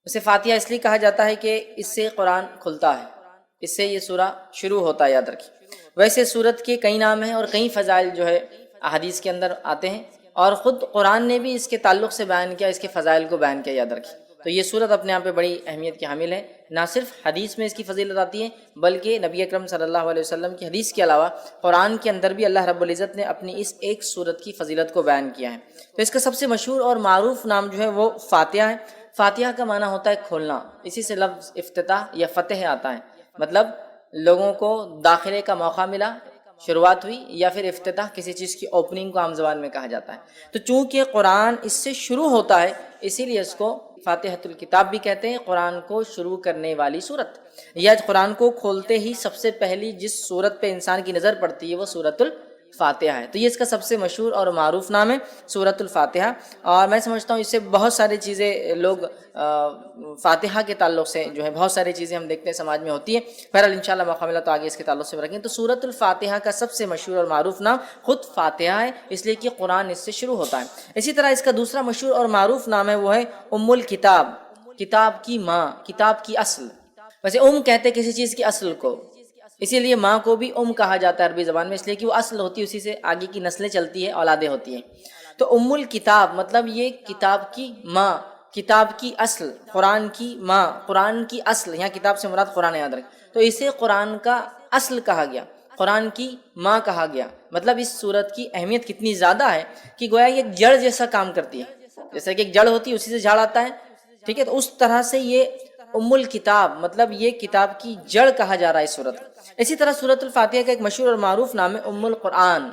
اسے فاتحہ اس لیے کہا جاتا ہے کہ اس سے قرآن کھلتا ہے، اس سے یہ سورہ شروع ہوتا ہے، یاد رکھیے۔ ویسے سورت کے کئی نام ہیں اور کئی فضائل جو ہے احادیث کے اندر آتے ہیں، اور خود قرآن نے بھی اس کے تعلق سے بیان کیا، اس کے فضائل کو بیان کیا، یاد رکھیے۔ تو یہ سورت اپنے آپ پہ بڑی اہمیت کی حامل ہے، نہ صرف حدیث میں اس کی فضیلت آتی ہے بلکہ نبی اکرم صلی اللہ علیہ وسلم کی حدیث کے علاوہ قرآن کے اندر بھی اللہ رب العزت نے اپنی اس ایک سورت کی فضیلت کو بیان کیا ہے۔ تو اس کا سب سے مشہور اور معروف نام جو ہے وہ فاتحہ ہے۔ فاتحہ کا معنی ہوتا ہے کھولنا، اسی سے لفظ افتتاح یا فتح آتا ہے، مطلب لوگوں کو داخلے کا موقع ملا، شروعات ہوئی، یا پھر افتتاح کسی چیز کی اوپننگ کو عام زبان میں کہا جاتا ہے۔ تو چونکہ قرآن اس سے شروع ہوتا ہے اسی لیے اس کو فاتحۃ الکتاب بھی کہتے ہیں، قرآن کو شروع کرنے والی سورت، یا قرآن کو کھولتے ہی سب سے پہلی جس سورت پہ انسان کی نظر پڑتی ہے وہ سورۃ الفاتحہ ہے۔ تو یہ اس کا سب سے مشہور اور معروف نام ہے سورۃ الفاتحہ، اور میں سمجھتا ہوں اس سے بہت ساری چیزیں لوگ فاتحہ کے تعلق سے جو ہے بہت ساری چیزیں ہم دیکھتے ہیں سماج میں ہوتی ہیں۔ بہرحال انشاءاللہ موقع ملا تو آگے اس کے تعلق سے رکھیں۔ تو سورۃ الفاتحہ کا سب سے مشہور اور معروف نام خود فاتحہ ہے، اس لیے کہ قرآن اس سے شروع ہوتا ہے۔ اسی طرح اس کا دوسرا مشہور اور معروف نام ہے وہ ہے ام الکتاب، کتاب کی ماں، کتاب کی اصل۔ ویسے کہتے کسی چیز کی اصل کو، اسی لیے ماں کو بھی کہا جاتا ہے عربی زبان میں، اس لیے کہ وہ اصل ہوتی ہے، اسی سے آگے کی نسلیں چلتی ہیں، اولادیں ہوتی ہیں۔ تو ام الکتاب مطلب یہ کتاب کی ماں، کتاب کی اصل، قرآن کی ماں، قرآن کی اصل، یہاں کتاب سے مراد قرآن، یاد رکھیں۔ تو اسے قرآن کا اصل کہا گیا، قرآن کی ماں کہا گیا۔ مطلب اس سورت کی اہمیت کتنی زیادہ ہے کہ گویا یہ جڑ جیسا کام کرتی ہے، جیسا کہ ایک جڑ ہوتی ہے اسی سے جھاڑ آتا ہے، ٹھیک ہے۔ تو اس طرح سے یہ ام الکتاب مطلب یہ کتاب کی جڑ کہا جا رہا ہے اس سورت۔ اسی طرح سورۃ الفاتحہ کا ایک مشہور اور معروف نام ہے ام القرآن،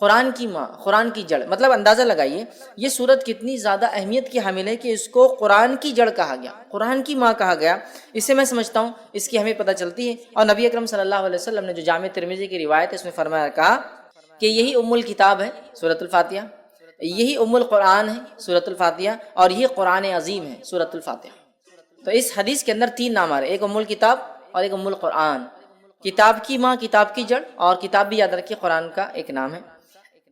قرآن کی ماں، قرآن کی جڑ۔ مطلب اندازہ لگائیے یہ سورت کتنی زیادہ اہمیت کی حامل ہے کہ اس کو قرآن کی جڑ کہا گیا، قرآن کی ماں کہا گیا۔ اس سے میں سمجھتا ہوں اس کی ہمیں پتہ چلتی ہے، اور نبی اکرم صلی اللہ علیہ وسلم نے جو جامع ترمذی کی روایت ہے اس میں فرمایا، کہا کہ یہی ام الکتاب ہے سورۃ الفاتحہ، یہی ام القرآن ہے سورۃ الفاتحہ، اور یہ قرآن عظیم ہے سورۃ الفاتحہ۔ تو اس حدیث کے اندر تین نام آ رہے، ایک ام الکتاب اور ایک ام القرآن، کتاب کی ماں، کتاب کی جڑ، اور کتاب بھی یاد رکھیے قرآن کا ایک نام ہے۔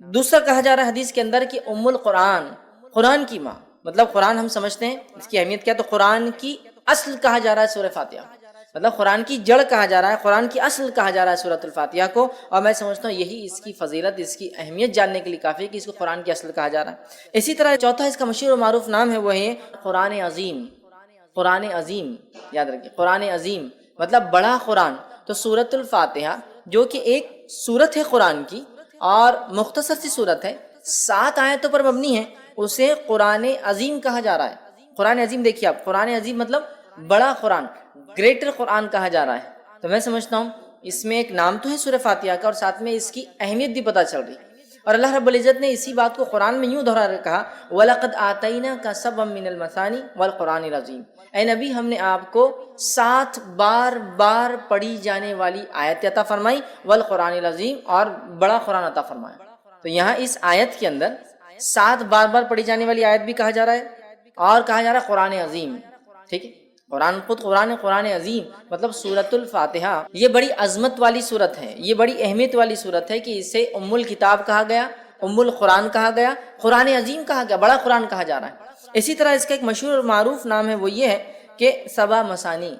دوسرا کہا جا رہا ہے حدیث کے اندر کہ ام القرآن، قرآن کی ماں، مطلب قرآن ہم سمجھتے ہیں اس کی اہمیت کیا، تو قرآن کی اصل کہا جا رہا ہے سورہ فاتحہ، مطلب قرآن کی جڑ کہا جا رہا ہے، قرآن کی اصل کہا جا رہا ہے سورۃ الفاتحہ کو۔ اور میں سمجھتا ہوں یہی اس کی فضیلت، اس کی اہمیت جاننے کے لیے کافی ہے کہ اس کو قرآن کی اصل کہا جا رہا ہے۔ اسی طرح چوتھا اس کا مشہور و معروف نام ہے وہ ہے قرآن عظیم، قرآن عظیم، یاد رکھیے قرآن عظیم مطلب بڑا قرآن۔ تو سورۃ الفاتحہ جو کہ ایک سورت ہے قرآن کی اور مختصر سی سورت ہے، 7 آیتوں پر مبنی ہے، اسے قرآن عظیم کہا جا رہا ہے۔ قرآن عظیم دیکھیے آپ، قرآن عظیم مطلب بڑا قرآن، گریٹر قرآن کہا جا رہا ہے۔ تو میں سمجھتا ہوں اس میں ایک نام تو ہے سورہ فاتحہ کا، اور ساتھ میں اس کی اہمیت بھی پتہ چل رہی ہے۔ اور اللہ رب العزت نے اسی بات کو قرآن میں یوں دہرا کر کہا، وَلَقَدْ آتَيْنَاكَ سَبْعًا مِّنَ الْمَثَانِي وَالْقُرْآنِ الْعَظِيمِ۔ اے نبی ہم نے آپ کو 7 بار پڑھی جانے والی آیت عطا فرمائی، والقرآن العظیم، اور بڑا قرآن عطا فرمایا۔ تو یہاں اس آیت کے اندر 7 بار پڑھی جانے والی آیت بھی کہا جا رہا ہے، اور کہا جا رہا ہے قرآن عظیم، ٹھیک ہے۔ قرآن خود قرآن عظیم مطلب سورۃ الفاتحہ یہ بڑی عظمت والی صورت ہے، یہ بڑی اہمیت والی صورت ہے کہ اسے ام الکتاب کہا گیا، ام القرآن کہا گیا، قرآن عظیم کہا گیا، بڑا قرآن کہا جا رہا ہے۔ اسی طرح اس کا ایک مشہور اور معروف نام ہے وہ یہ ہے کہ سبع مثانی،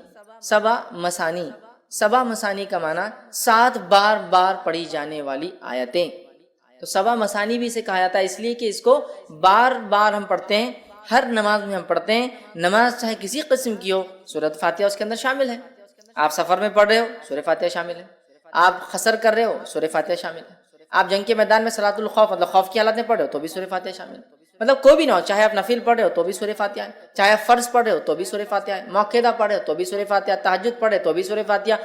سبع مثانی، سبع مثانی کا معنی 7 بار پڑھی جانے والی آیتیں۔ تو سبع مثانی بھی اسے کہا جاتا ہے اس لیے کہ اس کو بار ہم پڑھتے ہیں، ہر نماز میں ہم پڑھتے ہیں، نماز چاہے کسی قسم کی ہو سورۃ فاتحہ اس کے اندر شامل ہے۔ آپ سفر میں پڑھ رہے ہو سورہ فاتحہ شامل ہے، آپ قصر کر رہے ہو سورہ فاتحہ شامل ہے، آپ جنگ کے میدان میں صلاۃ الخوف مطلب خوف کی حالت میں پڑھ رہے ہو تو بھی سورہ فاتحہ شامل ہے، مطلب کوئی بھی نہ ہو، چاہے آپ نفل پڑھ رہے ہو تو بھی سورہ فاتحہ ہے، چاہے آپ فرض پڑھ رہے ہو تو بھی سورہ فاتحہ ہے، موقعہ پڑھ رہے ہو تو بھی سورہ فاتحہ، تہجد پڑھ رہے تو بھی سورہ فاتحہ،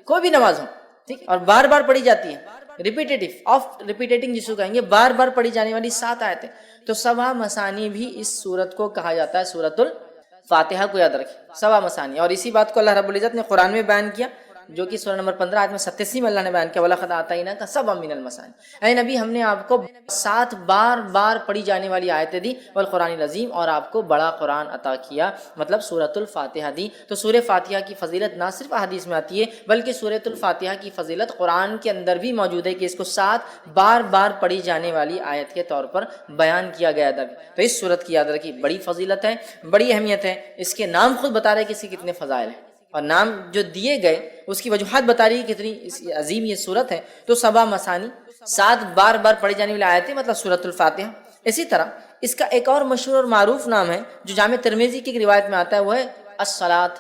کوئی بھی نماز ہو، ٹھیک، اور بار پڑھی جاتی ہے، ریپیٹنگ جس کو کہیں گے، بار پڑھی جانے والی 7 آیتیں۔ تو سبع مثانی بھی اس سورت کو کہا جاتا ہے، سورۃ الفاتحہ کو یاد رکھیں، سبع مثانی۔ اور اسی بات کو اللہ رب العزت نے قرآن میں بیان کیا، جو کہ سورہ نمبر 15 آیت میں 87 میں اللہ نے بیان کیا وَلَقَدْ آتَيْنَاكَ سَبْعًا مِنَ الْمَثَانِِ، اے نبی ہم نے آپ کو 7 بار پڑھی جانے والی آیتیں دی، والقرآن العظیم، اور آپ کو بڑا قرآن عطا کیا، مطلب سورۃ الفاتحہ دی۔ تو سورہ فاتحہ کی فضیلت نہ صرف احادیث میں آتی ہے بلکہ سورۃ الفاتحہ کی فضیلت قرآن کے اندر بھی موجود ہے کہ اس کو 7 بار پڑھی جانے والی آیت کے طور پر بیان کیا گیا تھا۔ تو اس سورت کی یاد رکھی بڑی فضیلت ہے، بڑی اہمیت ہے، اس کے نام خود بتا رہے ہیں کہ اس کے کتنے فضائل ہیں، اور نام جو دیے گئے اس کی وجوہات بتا رہی ہے کتنی عظیم یہ سورت ہے۔ تو 7 مثانی، 7 بار پڑھی جانے والی آیتیں، مطلب سورۃ الفاتحہ۔ اسی طرح اس کا ایک اور مشہور اور معروف نام ہے جو جامع ترمذی کی ایک روایت میں آتا ہے، وہ ہے الصلاۃ،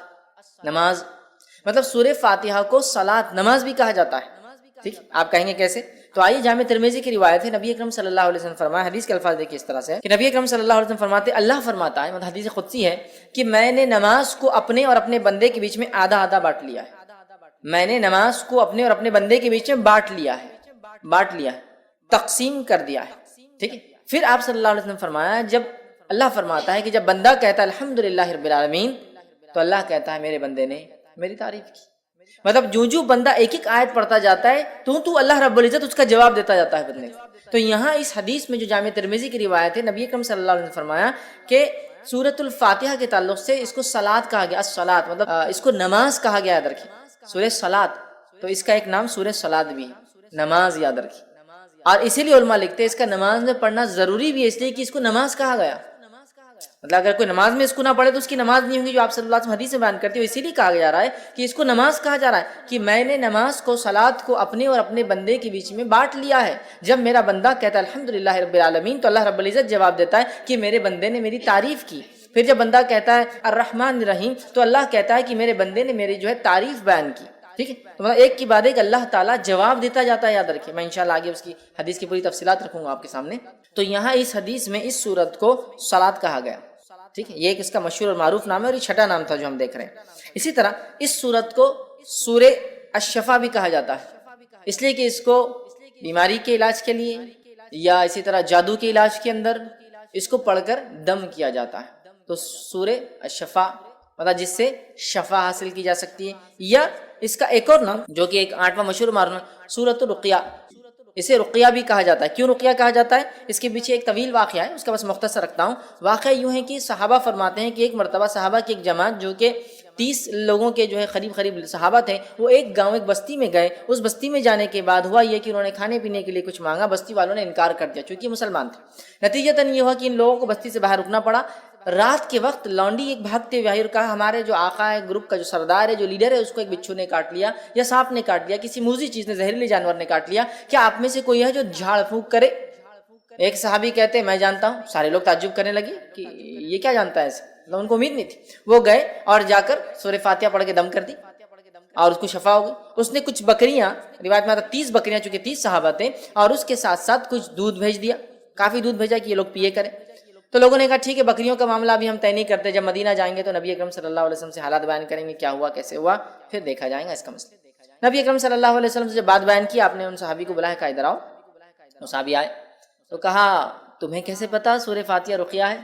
نماز۔ مطلب سورہ فاتحہ کو صلاۃ، نماز بھی کہا جاتا ہے۔ ٹھیک، آپ کہیں گے کیسے؟ تو آئیے جامع ترمذی کی روایت ہے، نبی اکرم صلی اللہ علیہ وسلم فرمایا، حدیث کے الفاظ دیکھیے اس طرح سے کہ نبی اکرم صلی اللہ علیہ وسلم فرماتے، اللہ فرماتا ہے، مطلب حدیث قدسی ہے کہ میں نے نماز کو اپنے اور اپنے بندے کے بیچ میں آدھا آدھا بانٹ لیا ہے۔ میں نے نماز کو اپنے اور اپنے بندے کے بیچ میں بانٹ لیا ہے، تقسیم کر دیا ہے۔ ٹھیک ہے، پھر آپ صلی اللہ علیہ وسلم فرمایا، جب اللہ فرماتا ہے کہ جب بندہ کہتا ہے الحمدللہ رب العالمین، تو اللہ کہتا ہے میرے بندے نے میری تعریف کی۔ مطلب جو بندہ ایک ایک آیت پڑھتا جاتا ہے تو اللہ رب العزت اس کا جواب دیتا جاتا ہے بندے کو۔ تو یہاں اس حدیث میں جو جامع ترمذی کی روایت ہے، نبی اکرم صلی اللہ علیہ وسلم نے فرمایا کہ سورۃ الفاتحہ کے تعلق سے اس کو صلاۃ کہا گیا، الصلاۃ، مطلب اس کو نماز کہا گیا، یاد رکھیں سورہ صلاۃ، تو اس کا ایک نام سورہ صلاۃ بھی ہے، نماز، یاد رکھیں۔ اور اسی لیے علماء لکھتے ہیں اس کا نماز میں پڑھنا ضروری بھی ہے، اس لیے کہ اس کو نماز کہا گیا۔ مطلب اگر کوئی نماز میں اس کو نہ پڑھے تو اس کی نماز نہیں ہوگی، جو آپ صلی اللہ علیہ وسلم حدیث میں بیان کرتے ہو۔ اسی لیے کہا جا رہا ہے کہ اس کو نماز کہا جا رہا ہے کہ میں نے نماز کو، صلاۃ کو اپنے اور اپنے بندے کے بیچ میں بانٹ لیا ہے۔ جب میرا بندہ کہتا ہے الحمدللہ رب العالمین، تو اللہ رب العزت جواب دیتا ہے کہ میرے بندے نے میری تعریف کی۔ پھر جب بندہ کہتا ہے الرحمن الرحیم، تو اللہ کہتا ہے کہ میرے بندے نے میری جو ہے تعریف بیان کی۔ ٹھیک ہے، تو مطلب ایک کی بعد ایک اللہ تعالیٰ جواب دیتا جاتا ہے، یاد رکھیں۔ میں انشاءاللہ آگے اس کی حدیث کی پوری تفصیلات رکھوں گا آپ کے سامنے۔ تو یہاں اس حدیث میں اس سورت کو صلاۃ کہا گیا۔ ٹھیک ہے، یہ ایک اس کا مشہور اور معروف نام ہے، اور یہ چھٹا نام تھا جو ہم دیکھ رہے ہیں۔ اسی طرح اس سورت کو سورہ الشفا بھی کہا جاتا ہے، اس لیے کہ اس کو بیماری کے علاج کے لیے یا اسی طرح جادو کے علاج کے اندر اس کو پڑھ کر دم کیا جاتا ہے۔ تو سورہ الشفا مطلب جس سے شفا حاصل کی جا سکتی ہے، یا اس کا ایک اور نام جو کہ ایک 8واں مشہور معروف نام سورۃ الرقیہ، اسے رقیہ بھی کہا جاتا ہے۔ کیوں رقیہ کہا جاتا ہے؟ اس کے پیچھے ایک طویل واقعہ ہے، اس کا بس مختصر رکھتا ہوں۔ واقعہ یوں ہے کہ صحابہ فرماتے ہیں کہ ایک مرتبہ صحابہ کی ایک جماعت جو کہ 30 لوگوں کے جو ہے قریب صحابہ تھے، وہ ایک گاؤں، ایک بستی میں گئے۔ اس بستی میں جانے کے بعد ہوا یہ کہ انہوں نے کھانے پینے کے لیے کچھ مانگا، بستی والوں نے انکار کر دیا چونکہ مسلمان تھے۔ نتیجتاً یہ ہوا کہ ان لوگوں کو بستی سے باہر رکنا پڑا۔ رات کے وقت لونڈی ایک بھاگتے ہوئے آئی اور کہا ہمارے جو آقا ہے، گروپ کا جو سردار ہے، جو لیڈر ہے، اس کو ایک بچھو نے کاٹ لیا یا سانپ نے کاٹ لیا، کسی موذی چیز نے، زہریلے جانور نے کاٹ لیا، کیا آپ میں سے کوئی ہے جو جھاڑ پھونک کرے؟ ایک صحابی کہتے ہیں میں جانتا ہوں۔ سارے لوگ تعجب کرنے لگے کہ یہ کیا جانتا ہے ایسے، ان کو امید نہیں تھی۔ وہ گئے اور جا کر سورہ فاتحہ پڑھ کے دم کر دی اور اس کو شفا ہو گئی۔ اس نے کچھ بکریاں، روایت میں آتا 30 بکریاں، چونکہ 30 صحابہ تھے، اور اس کے ساتھ ساتھ کچھ دودھ بھیج دیا، کافی دودھ بھیجا کہ یہ لوگ پیے کریں۔ تو لوگوں نے کہا ٹھیک ہے، بکریوں کا معاملہ ابھی ہم طے نہیں کرتے، جب مدینہ جائیں گے تو نبی اکرم صلی اللہ علیہ وسلم سے حالات بیان کریں گے، کیا ہوا کیسے ہوا، پھر دیکھا جائے گا اس کا مسئلہ۔ نبی اکرم صلی اللہ علیہ وسلم سے جب بات بیان کی، آپ نے ان صحابی کو بلایا، کہا ادھر آؤ۔ وہ صحابی آئے تو کہا تمہیں کیسے پتا سورہ فاتحہ رقیہ ہے؟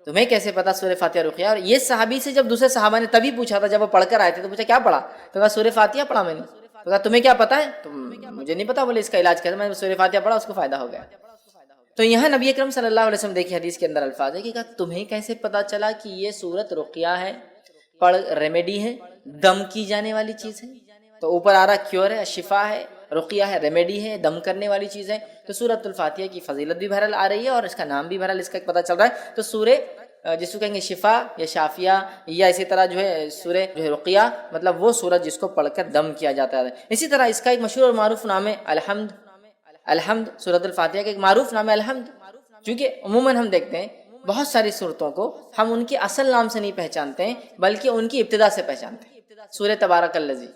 تمہیں کیسے پتا سورہ فاتحہ رقیہ؟ اور یہ صحابی سے جب دوسرے صحابہ نے تبھی پوچھا تھا، جب وہ پڑھ کر آئے تھے تو پوچھا کیا پڑھا؟ تو کہا سورہ فاتحہ پڑھا میں نے۔ تو کہا تمہیں کیا پتا ہے؟ تو مجھے نہیں پتا، بولے اس کا علاج کیسے؟ میں نے سورہ فاتحہ پڑھا، اس کو فائدہ ہو گیا۔ تو یہاں نبی اکرم صلی اللہ علیہ وسلم دیکھیے حدیث کے اندر الفاظ ہے کہ کہا تمہیں کیسے پتا چلا کہ یہ سورت رقیہ ہے، پڑھ ریمیڈی ہے، دم کی جانے والی چیز ہے؟ تو اوپر آ رہا کیور ہے، شفا ہے، رقیہ ہے، ریمیڈی ہے، دم کرنے والی چیز ہے۔ تو سورۃ الفاتحہ کی فضیلت بھی بہرحال آ رہی ہے اور اس کا نام بھی بہرحال اس کا پتہ چل رہا ہے۔ تو سورہ جس کو کہیں گے شفا یا شافیہ، یا اسی طرح جو ہے سورہ جو ہے رقیہ، مطلب وہ سورت جس کو پڑھ کر دم کیا جاتا ہے۔ اسی طرح اس کا ایک مشہور اور معروف نام ہے الحمد۔ الحمد سورۃ الفاتحہ کا ایک معروف نام ہے الحمد، چونکہ عموماً ہم دیکھتے ہیں بہت ساری صورتوں کو ہم ان کے اصل نام سے نہیں پہچانتے ہیں بلکہ ان کی ابتدا سے پہچانتے ہیں۔ سورہ تبارک الذی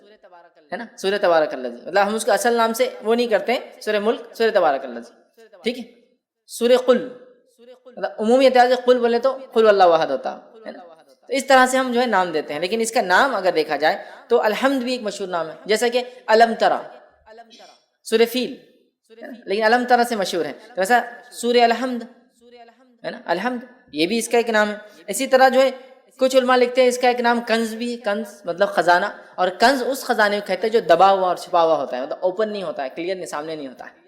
ہے نا، سورہ تبارک الذی، مطلب ہم اس کو اصل نام سے وہ نہیں کرتے ہیں۔ سورہ ملک، سورہ تبارک الذی، ٹھیک ہے۔ سورہ قل، مطلب عمومی اعتبار سے قل بولے تو قل اللہ احد ہوتا ہے نا، تو اس طرح سے ہم جو ہے نام دیتے ہیں، لیکن اس کا نام اگر دیکھا جائے تو الحمد بھی ایک مشہور نام ہے، جیسا کہ علم ترا، سورہ فیل، لیکن علم ترا سے مشہور ہے، تو ویسا سورہ الحمد ہے نا، الحمد یہ بھی اس کا ایک نام ہے۔ اسی طرح جو ہے کچھ علماء لکھتے ہیں اس کا ایک نام کنز بھی ہے، کنز مطلب خزانہ، اور کنز اس خزانے کو کہتے ہیں جو دبا ہوا اور چھپا ہوا ہوتا ہے، مطلب اوپن نہیں ہوتا ہے، کلیئر نہیں، سامنے نہیں ہوتا ہے،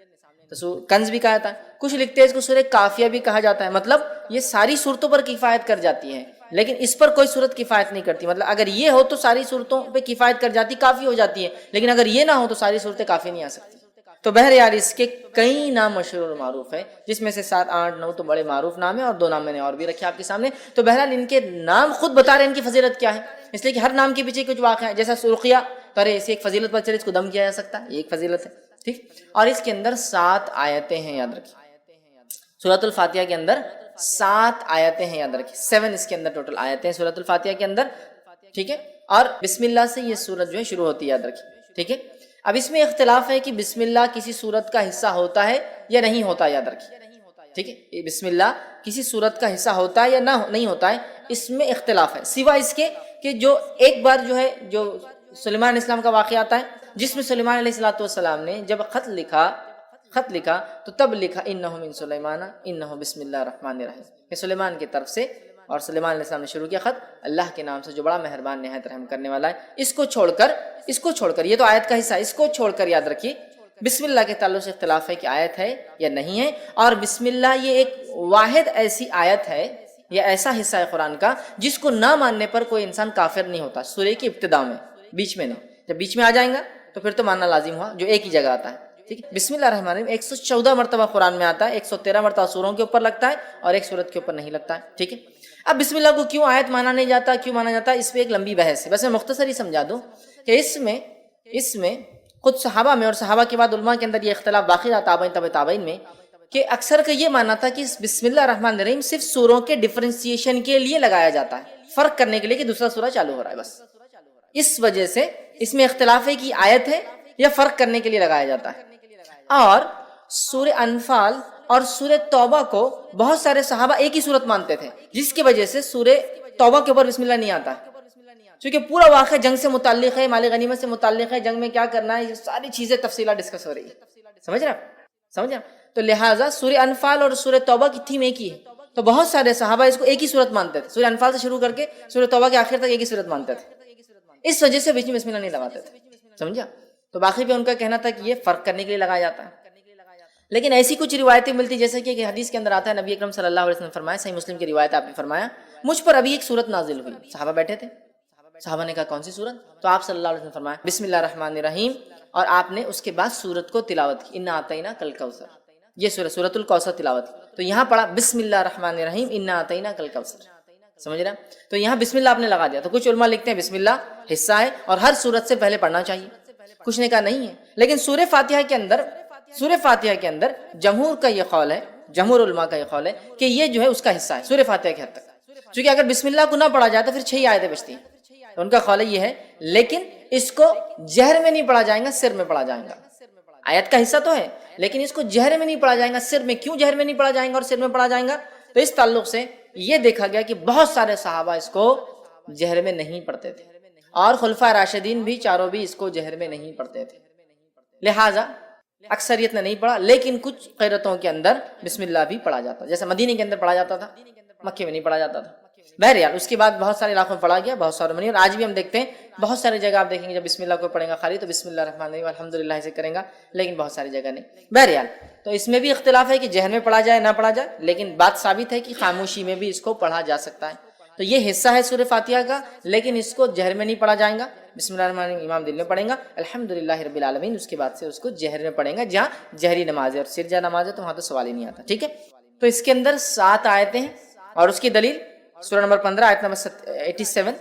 تو کنز بھی کہا جاتا ہے۔ کچھ لکھتے ہیں اس کو سورہ کافیہ بھی کہا جاتا ہے، مطلب یہ ساری صورتوں پر کفایت کر جاتی ہے، لیکن اس پر کوئی صورت کفایت نہیں کرتی، مطلب اگر یہ ہو تو ساری صورتوں پہ کفایت کر جاتی، کافی ہو جاتی ہے، لیکن اگر یہ نہ ہو تو ساری صورتیں کافی نہیں آ سکتی۔ تو بہرحال اس کے کئی نام مشہور اور معروف ہیں، جس میں سے 7 8 9 تو بڑے معروف نام ہیں، اور 2 نام میں نے اور بھی رکھے آپ کے سامنے۔ تو بہرحال ان کے نام خود بتا رہے ہیں ان کی فضیلت کیا ہے، اس لیے کہ ہر نام کے پیچھے کچھ واقعہ ہے، جیسا رقیہ، تو ارے اسے ایک فضیلت پر چلے، اس کو دم کیا جا سکتا ہے، یہ ایک فضیلت ہے، ٹھیک۔ اور اس کے اندر 7 آیتیں ہیں، یاد رکھیے، سورۃ الفاتحہ کے اندر 7 آیتیں ہیں، یاد رکھیے، 7 اس کے اندر ٹوٹل آیتیں ہیں سورۃ الفاتحہ کے اندر، ٹھیک ہے۔ اور بسم اللہ سے یہ سورت جو ہے شروع ہوتی ہے، یاد رکھیے، ٹھیک ہے۔ اب اس میں اختلاف ہے کہ بسم اللہ کسی سورت کا حصہ ہوتا ہے یا نہیں ہوتا، یاد رکھیے، ٹھیک ہے۔ بسم اللہ کسی سورت کا حصہ ہوتا ہے یا نہیں ہوتا ہے، اس میں اختلاف ہے، سوا اس کے کہ جو ایک بار جو ہے جو سلیمان علیہ السلام کا واقعہ آتا ہے، جس میں سلیمان علیہ السلام نے جب خط لکھا تو تب لکھا انہ من سلیمان انہ بسم اللہ الرحمن الرحیم، کہ سلیمان کی طرف سے، اور سلیمان علیہ السلام نے شروع کیا خط اللہ کے نام سے جو بڑا مہربان نہایت رحم کرنے والا ہے۔ اس کو چھوڑ کر یہ تو آیت کا حصہ ہے، اس کو چھوڑ کر یاد رکھیے بسم اللہ کے تعلق سے اختلاف ہے کہ آیت ہے یا نہیں ہے، اور بسم اللہ یہ ایک واحد ایسی آیت ہے یا ایسا حصہ ہے قرآن کا جس کو نہ ماننے پر کوئی انسان کافر نہیں ہوتا، سورہ کی ابتدا میں، بیچ میں نہیں، جب بیچ میں آ جائیں گا تو پھر تو ماننا لازم ہوا، جو ایک ہی جگہ آتا ہے، ٹھیک ہے۔ بسم اللہ الرحمن الرحیم 114 مرتبہ قرآن میں آتا ہے، 113 مرتبہ سوروں کے اوپر لگتا ہے اور ایک سورت کے اوپر نہیں لگتا ہے، ٹھیک ہے۔ اب بسم اللہ کو کیوں آیت مانا نہیں جاتا، کیوں مانا جاتا ہے، اس پہ ایک لمبی بحث ہے، بس میں مختصر ہی سمجھا دوں کہ اس میں خود صحابہ میں اور صحابہ کے بعد علماء کے اندر یہ اختلاف باقی رہا، تابعین تبع تابعین میں، کہ اکثر کا یہ ماننا تھا کہ بسم اللہ الرحمن الرحیم صرف سوروں کے ڈفرینسیشن کے لیے لگایا جاتا ہے، فرق کرنے کے لیے کہ دوسرا سورہ چالو ہو رہا ہے، بس اس وجہ سے اس میں اختلاف ہے کہ آیت ہے یا فرق کرنے کے لیے لگایا جاتا ہے۔ اور سورہ انفال اور سورہ توبہ کو بہت سارے صحابہ ایک ہی صورت مانتے تھے، جس کی وجہ سے سورہ توبہ کے اوپر بسم اللہ نہیں آتا ہے، چونکہ پورا واقعہ جنگ سے متعلق ہے، مال غنیمت سے متعلق ہے، جنگ میں کیا کرنا ہے، یہ ساری چیزیں تفصیلات ڈسکس ہو رہی ہے، سمجھ رہے ہیں؟ تو لہٰذا سورہ انفال اور سورہ توبہ کی تھیم ایک ہی ہے، تو بہت سارے صحابہ اس کو ایک ہی صورت مانتے تھے، سورہ انفال سے شروع کر کے سورہ توبہ کے آخر تک ایک ہی صورت مانتے تھے، اس وجہ سے بیچ میں بسم اللہ نہیں لگاتے تھے، سمجھا؟ تو باقی بھی ان کا کہنا تھا کہ یہ فرق کرنے کے لیے لگایا جاتا ہے، لیکن ایسی کچھ روایتیں ملتی جیسے کہ حدیث کے اندر آتا ہے، نبی اکرم صلی اللہ علیہ وسلم نے فرمایا، صحیح مسلم کی روایت آپ نے فرمایا، مجھ پر ابھی ایک سورت نازل ہوئی، صحابہ بیٹھے تھے، صحابہ نے کہا کون سی سورت؟ تو آپ صلی اللہ علیہ وسلم نے فرمایا بسم اللہ الرحمن الرحیم، اور آپ نے اس کے بعد سورت کو تلاوت کی، انا اعطیناک الکوثر، یہ سورۃ الکوثر تلاوت کی، تو یہاں پڑھا بسم اللہ الرحمن الرحیم انا اعطیناک الکوثر، سمجھ رہے ہیں؟ تو یہاں بسم اللہ آپ نے لگا دیا، تو کچھ علماء لکھتے ہیں بسم اللہ حصہ ہے اور ہر سورت سے پہلے پڑھنا چاہیے، کچھ نے کہا نہیں ہے، لیکن سورہ فاتحہ کے اندر جمہور کا یہ قول ہے، جمہور علماء کا یہ قول ہے کہ یہ جو ہے اس کا حصہ ہے سورہ فاتحہ کے حد تک، چونکہ اگر بسم اللہ کو نہ پڑھا جائے تو پھر 6 آیتیں بچتی ہیں، تو ان کا قول یہ ہے، لیکن اس کو جہر میں نہیں پڑھا جائے گا، سر میں پڑھا جائے گا، آیت کا حصہ تو ہے لیکن اس کو جہر میں نہیں پڑھا جائے گا، سر میں، کیوں جہر میں نہیں پڑھا جائے گا اور سر میں پڑھا جائے گا؟ تو اس تعلق سے یہ دیکھا گیا کہ بہت سارے صحابہ اس کو جہر میں نہیں پڑھتے تھے، اور خلفائے راشدین بھی چاروں بھی اس کو جہر میں نہیں پڑھتے تھے، لہٰذا اکثریت نے نہیں پڑھا، لیکن کچھ قرأتوں کے اندر بسم اللہ بھی پڑھا جاتا، جیسا مدینے کے اندر پڑھا جاتا تھا، مکے میں نہیں پڑھا جاتا تھا، بہرحال اس کے بعد بہت سارے علاقوں میں پڑھا گیا، بہت سارے منی، اور آج بھی ہم دیکھتے ہیں بہت ساری جگہ آپ دیکھیں گے جب بسم اللہ کو پڑھیں گا خالی تو بسم اللہ الرحمن الرحیم الحمدللہ سے کریں گا، لیکن بہت ساری جگہ نہیں، بہرحال تو اس میں بھی اختلاف ہے کہ جہر میں پڑھا جائے نہ پڑھا جائے، لیکن بات ثابت ہے کہ خاموشی میں بھی اس کو پڑھا جا سکتا ہے، تو یہ حصہ ہے سورہ فاتحہ کا، لیکن اس کو جہر میں نہیں پڑھا جائے گا، بسم اللہ الرحمن الرحیم امام دل میں پڑھیں گا، الحمدللہ رب العالمین، اس کے بعد سے اس کو جہر میں پڑھیں گا، جہاں جہری نماز ہے، اور سرجہ نماز ہے تو وہاں تو سوال ہی نہیں آتا، ٹھیک ہے۔ تو اس کے اندر 7 آیتیں ہیں، اور اس کی دلیل سورہ نمبر 15 آیت نمبر 87،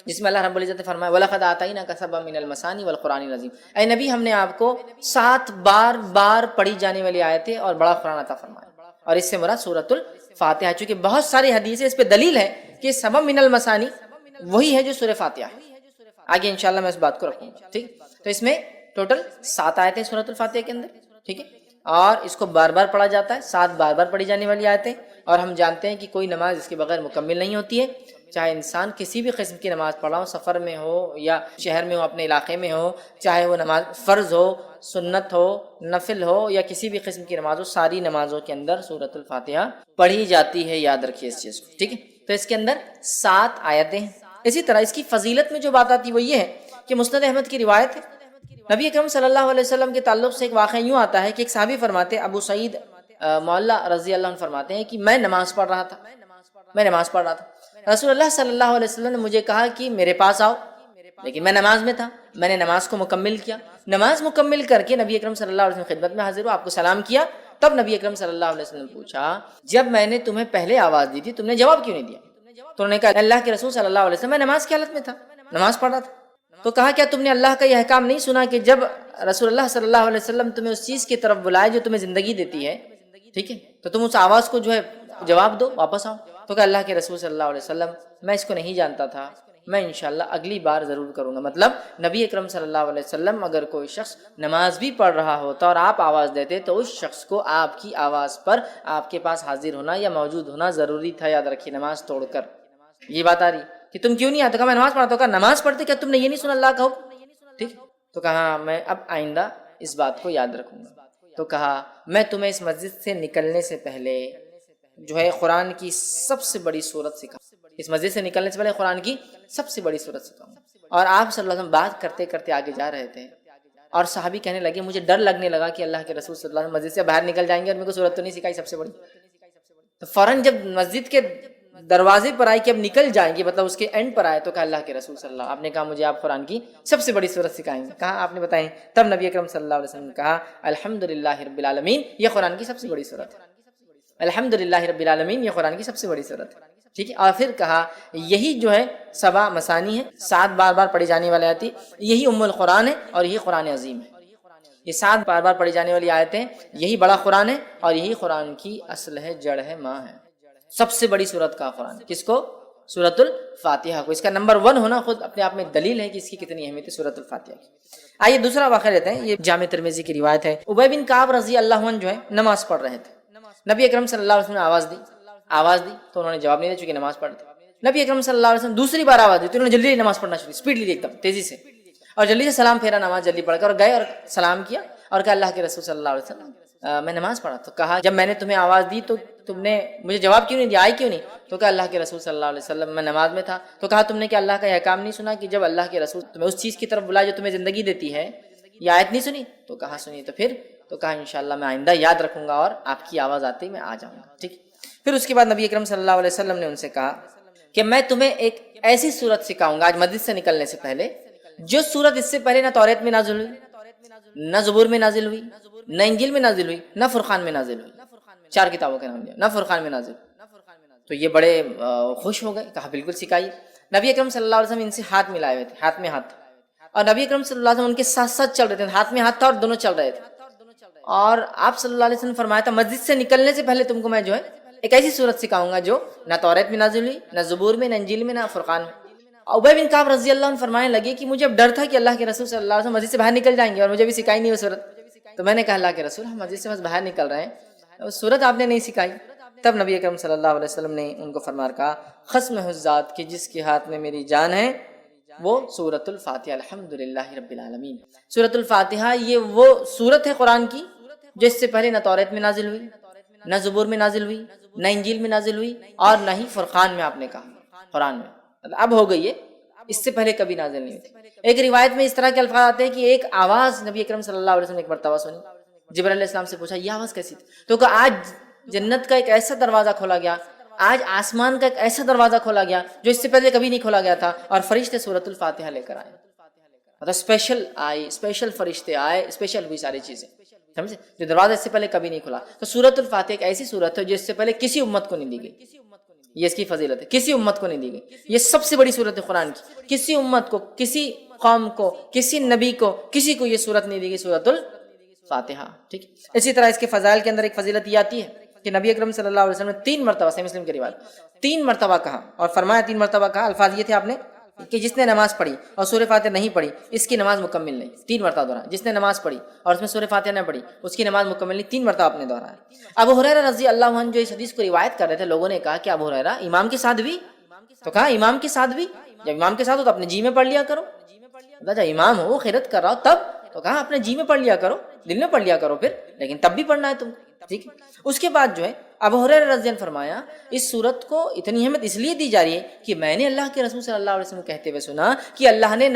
جس میں اللہ رب العزت نے فرمایا وَلَقَدْ آتَيْنَاكَ سَبْعًا مِنَ الْمَثَانِي وَالْقُرْآنِ الْعَظِيمِ، اے نبی ہم نے آپ کو 7 بار پڑھی جانے والی آیتیں اور بڑا قرآن عطا فرمایا، اور اس سے مراد سورۃ الفاتحہ، چونکہ بہت ساری حدیثیں اس پہ دلیل ہے کہ سبع من المثانی وہی ہے جو سورہ فاتحہ ہے، آگے انشاءاللہ میں اس بات کو رکھوں گا، ٹھیک۔ تو اس میں ٹوٹل 7 آیتیں سورۃ الفاتحہ کے اندر، ٹھیک ہے، اور اس کو بار بار پڑھا جاتا ہے، 7 بار پڑھی جانے والی آیتیں، اور ہم جانتے ہیں کہ کوئی نماز اس کے بغیر مکمل نہیں ہوتی ہے، چاہے انسان کسی بھی قسم کی نماز پڑھا ہو، سفر میں ہو یا شہر میں ہو، اپنے علاقے میں ہو، چاہے وہ نماز فرض ہو، سنت ہو، نفل ہو، یا کسی بھی قسم کی نماز ہو، ساری نمازوں کے اندر سورۃ الفاتحہ پڑھی جاتی ہے، یاد رکھیے اس چیز کو، ٹھیک ہے۔ تو تو اس کے اندر 7 آیتیں ہیں۔ اسی طرح اس کی فضیلت میں جو بات آتی ہے وہ یہ ہے کہ مسند احمد کی روایت ہے، نبی اکرم صلی اللہ علیہ وسلم کے تعلق سے ایک واقعہ یوں آتا ہے کہ ایک صحابی فرماتے ہیں، ابو سعید معلّہ رضی اللہ عنہ فرماتے ہیں کہ میں نماز پڑھ رہا تھا، رسول اللہ صلی اللہ علیہ وسلم نے مجھے کہا کہ میرے پاس آؤ، لیکن میں نماز میں تھا، میں نے نماز کو مکمل کیا، نماز مکمل کر کے نبی اکرم صلی اللہ علیہ وسلم خدمت میں حاضر ہوا، آپ کو سلام کیا، تب نبی اکرم صلی اللہ علیہ وسلم نے پوچھا جب میں نے تمہیں پہلے آواز دی تھی تم نے جواب کیوں نہیں دیا؟ تو انہوں نے کہا اللہ کے رسول صلی اللہ علیہ وسلم میں نماز کی حالت میں تھا، نماز پڑھ رہا تھا۔ تو کہا کیا تم نے اللہ کا یہ احکام نہیں سنا کہ جب رسول اللہ صلی اللہ علیہ وسلم تمہیں اس چیز کی طرف بلائے جو تمہیں زندگی دیتی ہے، ٹھیک ہے، تو تم اس آواز کو جو ہے جواب دو، واپس آؤ۔ تو کہ اللہ کے رسول صلی اللہ علیہ وسلم میں اس کو نہیں جانتا تھا، میں انشاءاللہ اگلی بار ضرور کروں گا۔ مطلب نبی اکرم صلی اللہ علیہ وسلم اگر کوئی شخص نماز بھی پڑھ رہا ہوتا اور آپ آواز دیتے تو اس شخص کو آپ کی آواز پر آپ کے پاس حاضر ہونا یا موجود ہونا ضروری تھا، یاد رکھیے، نماز توڑ کر۔ یہ بات آ رہی کہ تم کیوں نہیں آتے؟ کہا میں نماز پڑھتا ہوں۔ کہا نماز پڑھتے کیا تم نے یہ نہیں سنا اللہ کا حکم؟ ٹھیک، تو کہا میں اب آئندہ اس بات کو یاد رکھوں گا۔ تو کہا میں تمہیں اس مسجد سے نکلنے سے پہلے جو ہے قرآن کی سب سے بڑی سورت سکھاؤں، اس مسجد سے نکلنے سے پہلے قرآن کی سب سے بڑی سورت سکھاؤں۔ اور آپ صلی اللہ علیہ وسلم بات کرتے کرتے آگے جا رہے تھے اور صحابی کہنے لگے مجھے ڈر لگنے لگا کہ اللہ کے رسول صلی اللہ علیہ وسلم مسجد سے باہر نکل جائیں گے اور میرے کو سورت تو نہیں سکھائی سب سے بڑی۔ تو فوراً جب مسجد کے دروازے پر آئے کہ اب نکل جائیں گے، مطلب اس کے اینڈ پر آئے، تو کہا اللہ کے رسول صلی اللہ علیہ وسلم آپ نے کہا مجھے آپ قرآن کی سب سے بڑی سورت سکھائیں گے۔ کہا آپ نے بتائیں؟ تب نبی اکرم صلی اللہ علیہ وسلم نے کہا الحمدللہ رب العالمین، یہ قرآن کی سب سے بڑی سورت ہے، الحمدللہ رب العالمین یہ قرآن کی سب سے بڑی سورت ہے، ٹھیک ہے۔ اور پھر کہا یہی جو ہے 7 مثانی ہے، 7 بار بار پڑھی جانے والی آیت، یہی ام القرآن ہے اور یہی قرآن عظیم ہے۔ یہ 7 بار بار پڑھی جانے والی آیتیں، یہی بڑا قرآن ہے اور یہی قرآن کی اصل ہے، جڑ ہے، ماں ہے۔ سب سے بڑی سورت کا قرآن کس کو؟ سورۃ الفاتحہ کو۔ اس کا نمبر 1 ہونا خود اپنے آپ میں دلیل ہے کہ اس کی کتنی اہمیت ہے سورۃ الفاتحہ کی۔ آئیے دوسرا واقعہ لیتے ہیں، یہ جامع ترمذی کی روایت ہے۔ ابی بن کعب رضی اللہ عنہ جو ہے نماز پڑھ رہے تھے، نبی اکرم صلی اللہ علیہ وسلم نے آواز دی تو انہوں نے جواب نہیں دیا چونکہ نماز پڑھ رہے تھے۔ نبی اکرم صلی اللہ علیہ وسلم دوسری بار آواز دی تو انہوں نے جلدی نماز پڑھنا شروع، اسپیڈلی ایک دم تیزی سے، اور جلدی سے سلام پھیرا، نماز جلدی پڑھ کر اور گئے اور سلام کیا اور کہا اللہ کے رسول صلی اللہ علیہ وسلم میں نماز پڑھا۔ تو کہا جب میں نے تمہیں آواز دی تو تم نے مجھے جواب کیوں نہیں دیا، آئی کیوں نہیں؟ تو کہا اللہ کے رسول صلی اللہ علیہ وسلم میں نماز میں تھا۔ تو کہا تم نے کیا اللہ کا یہ احکام نہیں سنا کہ جب اللہ کے رسول تمہیں اس چیز کی طرف بلائے جو تمہیں زندگی دیتی ہے، یہ آیت نہیں سنی؟ تو کہا سنی۔ تو پھر تو کہا انشاءاللہ میں آئندہ یاد رکھوں گا اور آپ کی آواز آتے ہی میں آ جاؤں گا، ٹھیک۔ پھر اس کے بعد نبی اکرم صلی اللہ علیہ وسلم نے ان سے کہا کہ میں تمہیں ایک ایسی سورت سکھاؤں گا آج مسجد سے نکلنے سے پہلے، جو سورت اس سے پہلے نہ توریت میں نازل ہوئی، نہ زبور میں نازل ہوئی، نہ انجیل میں نازل ہوئی، نہ فرقان میں نازل ہوئی۔ 4 کتابوں کا نام لیا، نہ فرقان میں نازل۔ تو یہ بڑے خوش ہو گئے، کہا بالکل سکھائیے۔ نبی اکرم صلی اللہ علیہ وسلم ان سے ہاتھ ملائے ہوئے تھے، ہاتھ میں ہاتھ، اور نبی اکرم صلی اللہ علیہ وسلم ان کے ساتھ ساتھ چل رہے تھے، ہاتھ میں ہاتھ تھا اور دونوں چل رہے تھے۔ اور آپ صلی اللہ علیہ وسلم فرمایا تھا مسجد سے نکلنے سے پہلے تم کو میں جو ہے ایک ایسی سورت سکھاؤں گا جو نہ توریت میں نازل ہوئی، نہ زبور میں، نہ انجیل میں، نہ فرقان میں۔ ابی بن کعب رضی اللہ عنہ فرمانے لگے کہ مجھے اب ڈر تھا کہ اللہ کے رسول صلی اللہ علیہ وسلم مسجد سے باہر نکل جائیں گے اور مجھے بھی سکھائی نہیں وہ سورت۔ تو میں نے کہا اللہ کے رسول ہم مسجد سے بس باہر نکل رہے ہیں، سورت آپ نے نہیں سکھائی۔ تب نبی اکرم صلی اللہ علیہ وسلم نے ان کو فرما کہا قسم ہے اس ذات کہ جس کے ہاتھ میں میری جان ہے وہ سورۃ الفاتحہ، الحمدللہ رب العالمین۔ سورۃ الفاتحہ یہ وہ سورت ہے قرآن کی جو اس سے پہلے نہ توریت میں نازل ہوئی، نہ زبور میں نازل ہوئی، نہ انجیل میں نازل ہوئی، اور نہ ہی فرقان میں آپ نے کہا قرآن میں، اب ہو گئی ہے، اس سے پہلے کبھی نازل نہیں ہوئی تھی۔ ایک روایت میں اس طرح کے الفاظ آتے ہیں کہ ایک آواز نبی اکرم صلی اللہ علیہ وسلم نے ایک مرتبہ سنی، جبرائیل علیہ السلام سے پوچھا یہ آواز کیسی تھی؟ تو کہا آج جنت کا ایک ایسا دروازہ کھولا گیا، آج آسمان کا ایک ایسا دروازہ کھولا گیا جو اس سے پہلے کبھی نہیں کھولا گیا تھا، اور فرشتے سورۃ الفاتحہ لے کر آئے، مطلب اسپیشل آئے، اسپیشل فرشتے آئے، اسپیشل ہوئی ساری چیزیں، سمجھے، جو دروازہ اس سے پہلے کبھی نہیں کھلا۔ تو سورۃ الفاتحہ ایک ایسی سورت ہے جو اس سے پہلے کسی امت کو نہیں دی گئی، یہ اس کی فضیلت ہے، کسی امت کو نہیں دی گئی، یہ سب سے بڑی سورت ہے قرآن کی، کسی امت کو، کسی قوم کو، کسی نبی کو، کسی کو یہ سورت نہیں دی گئی، سورۃ الفاتحہ، ٹھیک۔ اسی طرح اس کے فضائل کے اندر ایک فضیلت یہ آتی ہے کہ نبی اکرم صلی اللہ علیہ وسلم نے 3 مرتبہ، صحیح مسلم کی روایت، 3 مرتبہ کہا اور فرمایا 3 مرتبہ کہا، الفاظ یہ تھے آپ نے کہ جس نے نماز پڑھی اور سورہ فاتحہ نہیں پڑھی اس کی نماز مکمل نہیں، 3 مرتبہ دہرایا، جس نے نماز پڑھی اور اس میں سورہ فاتحہ نہ پڑھی اس کی نماز مکمل نہیں، 3 مرتبہ آپ نے دہرایا۔ ابو ہریرہ رضی اللہ عنہ جو اس حدیث کو روایت کر رہے تھے، لوگوں نے کہا کہ ابو ہریرہ امام کے ساتھ بھی؟ تو کہا امام کے ساتھ بھی، جب امام کے ساتھ ہو تو اپنے جی میں پڑھ لیا کرو، جب امام ہو خیرت کر رہا ہو تب، تو کہا اپنے جی میں پڑھ لیا کرو، دل میں پڑھ لیا کرو پھر، لیکن تب بھی پڑھنا ہے تم، ٹھیک ہے۔ اس کے بعد جو ہے ابو ہریرہ رضی اللہ عنہ فرمایا اس صورت کو اتنی اہمیت اس لیے دی جا رہی ہے کہ میں نے اللہ کے رسول صلی اللہ علیہ وسلم کہتے ہوئے سنا کہ اللہ نے